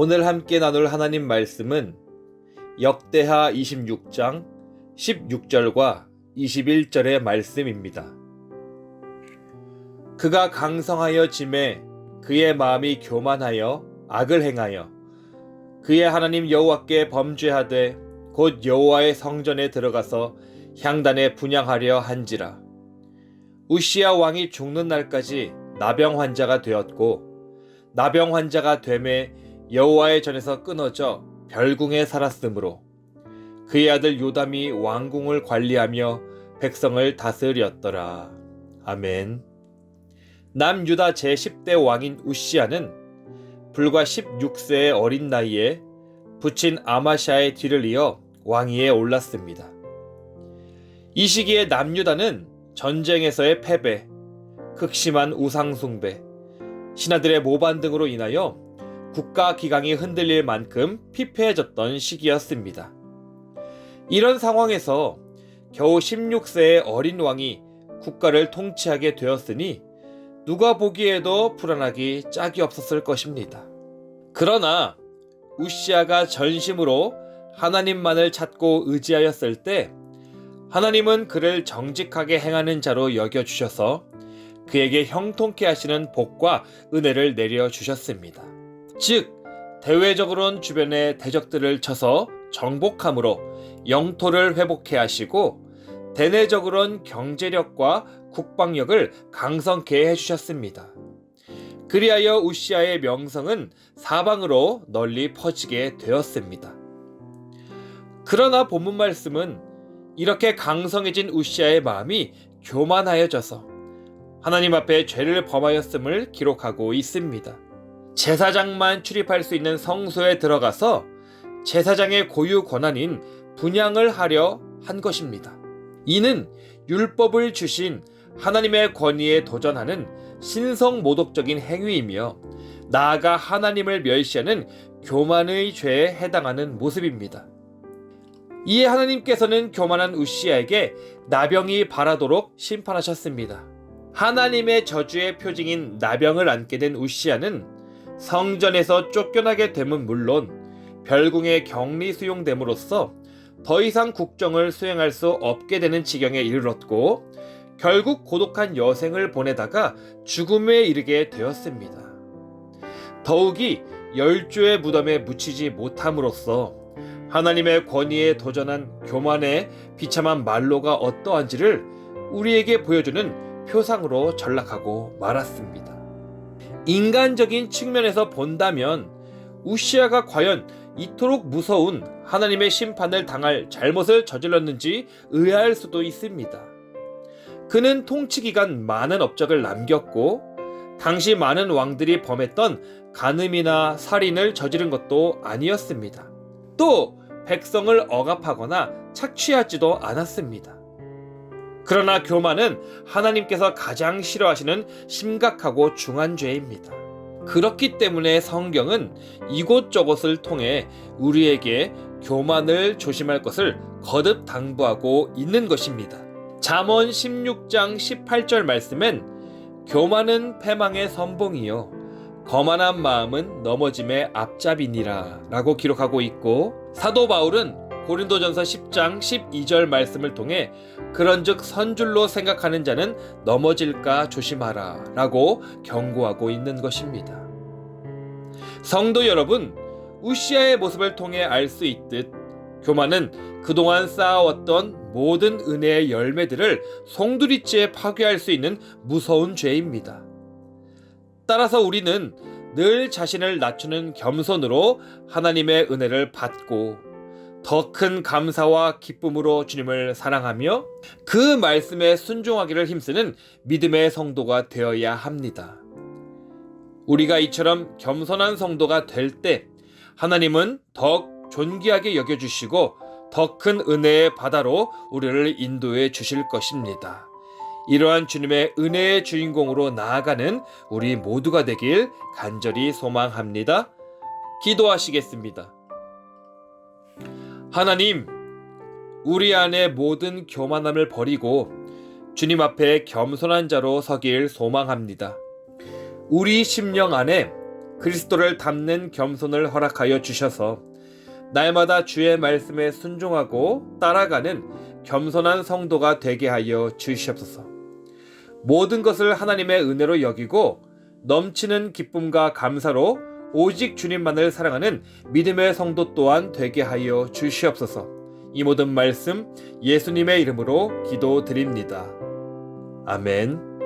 오늘 함께 나눌 하나님 말씀은 역대하 26장 16절과 21절의 말씀입니다. 그가 강성하여 짐에 그의 마음이 교만하여 악을 행하여 그의 하나님 여호와께 범죄하되 곧 여호와의 성전에 들어가서 향단에 분향하려 한지라. 우시야 왕이 죽는 날까지 나병 환자가 되었고 나병 환자가 되매 여호와의 전에서 끊어져 별궁에 살았으므로 그의 아들 요담이 왕궁을 관리하며 백성을 다스렸더라. 아멘. 남유다 제10대 왕인 우시야는 불과 16세의 어린 나이에 부친 아마샤의 뒤를 이어 왕위에 올랐습니다. 이 시기에 남유다는 전쟁에서의 패배, 극심한 우상숭배, 신하들의 모반 등으로 인하여 국가 기강이 흔들릴 만큼 피폐해졌던 시기였습니다. 이런 상황에서 겨우 16세의 어린 왕이 국가를 통치하게 되었으니 누가 보기에도 불안하기 짝이 없었을 것입니다. 그러나 우시야가 전심으로 하나님만을 찾고 의지하였을 때 하나님은 그를 정직하게 행하는 자로 여겨주셔서 그에게 형통케 하시는 복과 은혜를 내려주셨습니다. 즉 대외적으로는 주변의 대적들을 쳐서 정복함으로 영토를 회복해 하시고 대내적으로는 경제력과 국방력을 강성케 해주셨습니다. 그리하여 우시야의 명성은 사방으로 널리 퍼지게 되었습니다. 그러나 본문 말씀은 이렇게 강성해진 우시야의 마음이 교만하여져서 하나님 앞에 죄를 범하였음을 기록하고 있습니다. 제사장만 출입할 수 있는 성소에 들어가서 제사장의 고유 권한인 분향을 하려 한 것입니다. 이는 율법을 주신 하나님의 권위에 도전하는 신성모독적인 행위이며 나아가 하나님을 멸시하는 교만의 죄에 해당하는 모습입니다. 이에 하나님께서는 교만한 우시야에게 나병이 발하도록 심판하셨습니다. 하나님의 저주의 표징인 나병을 안게 된 우시야는 성전에서 쫓겨나게 됨은 물론 별궁에 격리 수용됨으로써 더 이상 국정을 수행할 수 없게 되는 지경에 이르렀고 결국 고독한 여생을 보내다가 죽음에 이르게 되었습니다. 더욱이 열조의 무덤에 묻히지 못함으로써 하나님의 권위에 도전한 교만의 비참한 말로가 어떠한지를 우리에게 보여주는 표상으로 전락하고 말았습니다. 인간적인 측면에서 본다면 우시야가 과연 이토록 무서운 하나님의 심판을 당할 잘못을 저질렀는지 의아할 수도 있습니다. 그는 통치기간 많은 업적을 남겼고 당시 많은 왕들이 범했던 간음이나 살인을 저지른 것도 아니었습니다. 또 백성을 억압하거나 착취하지도 않았습니다. 그러나 교만은 하나님께서 가장 싫어하시는 심각하고 중한 죄입니다. 그렇기 때문에 성경은 이곳저곳을 통해 우리에게 교만을 조심할 것을 거듭 당부하고 있는 것입니다. 잠언 16장 18절 말씀엔 교만은 패망의 선봉이요 거만한 마음은 넘어짐의 앞잡이니라 라고 기록하고 있고 사도 바울은 고린도전서 10장 12절 말씀을 통해 그런즉 선줄로 생각하는 자는 넘어질까 조심하라 라고 경고하고 있는 것입니다. 성도 여러분, 우시야의 모습을 통해 알 수 있듯 교만은 그동안 쌓아왔던 모든 은혜의 열매들을 송두리째 파괴할 수 있는 무서운 죄입니다. 따라서 우리는 늘 자신을 낮추는 겸손으로 하나님의 은혜를 받고 더 큰 감사와 기쁨으로 주님을 사랑하며 그 말씀에 순종하기를 힘쓰는 믿음의 성도가 되어야 합니다. 우리가 이처럼 겸손한 성도가 될 때 하나님은 더 존귀하게 여겨주시고 더 큰 은혜의 바다로 우리를 인도해 주실 것입니다. 이러한 주님의 은혜의 주인공으로 나아가는 우리 모두가 되길 간절히 소망합니다. 기도하시겠습니다. 하나님, 우리 안에 모든 교만함을 버리고 주님 앞에 겸손한 자로 서길 소망합니다. 우리 심령 안에 그리스도를 닮는 겸손을 허락하여 주셔서 날마다 주의 말씀에 순종하고 따라가는 겸손한 성도가 되게 하여 주시옵소서. 모든 것을 하나님의 은혜로 여기고 넘치는 기쁨과 감사로 오직 주님만을 사랑하는 믿음의 성도 또한 되게 하여 주시옵소서. 이 모든 말씀 예수님의 이름으로 기도드립니다. 아멘.